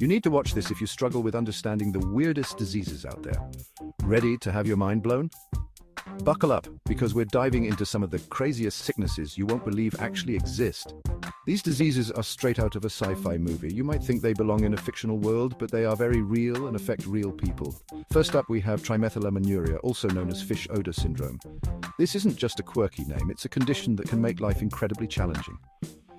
You need to watch this if you struggle with understanding the weirdest diseases out there. Ready to have your mind blown? Buckle up, because we're diving into some of the craziest sicknesses you won't believe actually exist. These diseases are straight out of a sci-fi movie. You might think they belong in a fictional world, but they are very real and affect real people. First up, we have trimethylaminoria, also known as fish odor syndrome. This isn't just a quirky name, it's a condition that can make life incredibly challenging.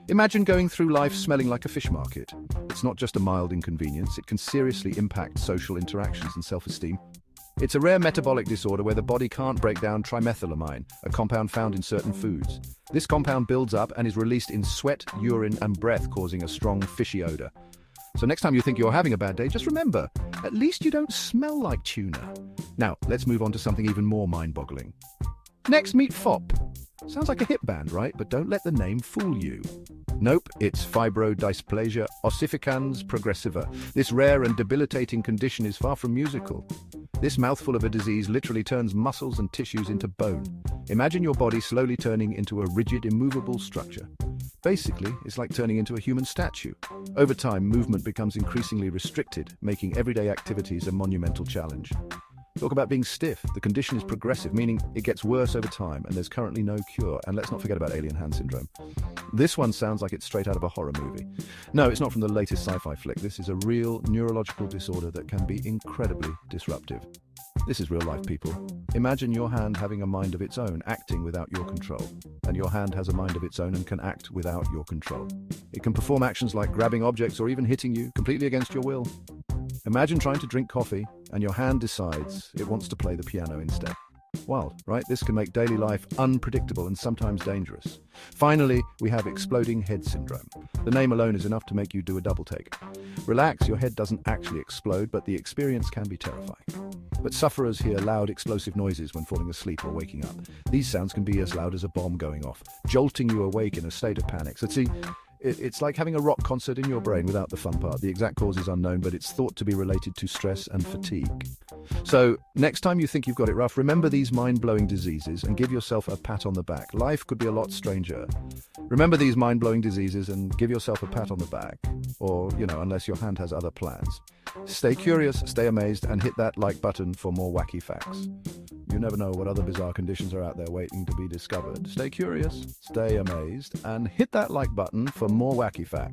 Imagine going through life smelling like a fish market. It's not just a mild inconvenience, it can seriously impact social interactions and self-esteem. It's a rare metabolic disorder where the body can't break down trimethylamine, a compound found in certain foods. This compound builds up and is released in sweat, urine, and breath, causing a strong, fishy odor. So next time you think you're having a bad day, just remember, at least you don't smell like tuna. Now, let's move on to something even more mind-boggling. Next, meet FOP. Sounds like a hip band, right? But don't let the name fool you. Nope, it's fibrodysplasia ossificans progressiva. This rare and debilitating condition is far from musical. This mouthful of a disease literally turns muscles and tissues into bone. Imagine your body slowly turning into a rigid, immovable structure. Basically, it's like turning into a human statue. Over time, movement becomes increasingly restricted, making everyday activities a monumental challenge. Talk about being stiff. The condition is progressive, meaning it gets worse over time, and there's currently no cure. And let's not forget about alien hand syndrome. This one sounds like it's straight out of a horror movie. No, it's not from the latest sci-fi flick. This is a real neurological disorder that can be incredibly disruptive. This is real life, people. Imagine your hand having a mind of its own, acting without your control. And your hand has a mind of its own and can act without your control. It can perform actions like grabbing objects or even hitting you, completely against your will. Imagine trying to drink coffee, and your hand decides it wants to play the piano instead. Wild, right? This can make daily life unpredictable and sometimes dangerous. Finally, we have exploding head syndrome. The name alone is enough to make you do a double take. Relax, your head doesn't actually explode, but the experience can be terrifying. But sufferers hear loud explosive noises when falling asleep or waking up. These sounds can be as loud as a bomb going off, jolting you awake in a state of panic. So see, it's like having a rock concert in your brain without the fun part. The exact cause is unknown, but it's thought to be related to stress and fatigue. So, next time you think you've got it rough, remember these mind-blowing diseases and give yourself a pat on the back. Life could be a lot stranger. Remember these mind-blowing diseases and give yourself a pat on the back. Or, unless your hand has other plans. Stay curious, stay amazed, and hit that like button for more wacky facts. You never know what other bizarre conditions are out there waiting to be discovered. Stay curious, stay amazed, and hit that like button for more wacky facts.